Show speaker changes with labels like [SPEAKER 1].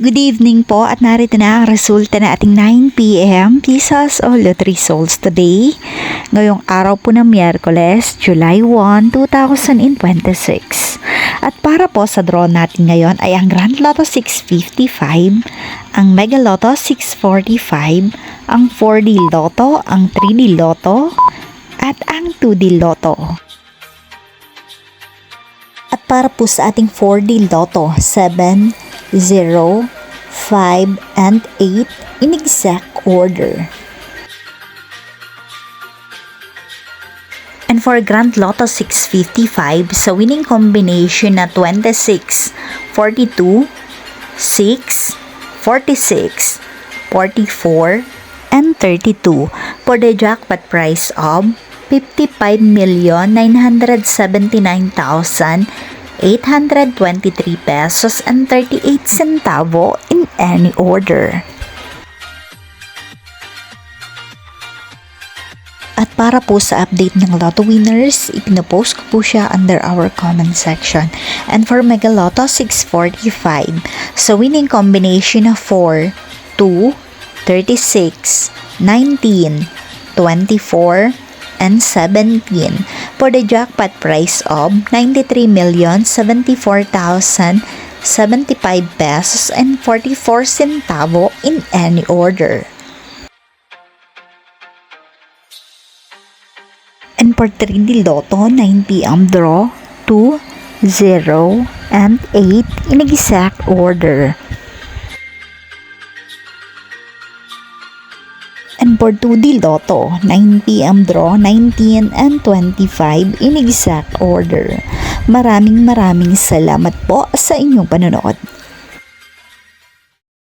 [SPEAKER 1] Good evening po at narito na ang resulta na ating 9 p.m. Pisas o Lottery Souls today. Ngayong araw po ng Miyerkules, July 1, 2026. At para po sa draw natin ngayon ay ang Grand Lotto 655, ang Mega Lotto 645, ang 4D Lotto, ang 3D Lotto, at ang 2D Lotto. At para po sa ating 4D Lotto, 7, 0, 5, and 8 in exact order. And for Grand Lotto 655, sa winning combination na 26, 42, 6, 46, 44, and 32 for the jackpot prize of 55,979,823 pesos and 38 centavo in any order. At para po sa update ng Lotto winners, ipinopost ko po siya under our comment section. And for Mega Lotto 645, sa winning combination of 4, 2, 36, 19, 24, and 17 for the jackpot prize of 93,074,075 pesos and 44 centavo in any order. And for 3D Lotto, 9 p.m. draw, 2, 0, and 8 in exact order. And for 2D Lotto, 9 p.m. draw, 19 and 25 in exact order. Maraming salamat po sa inyong panonood.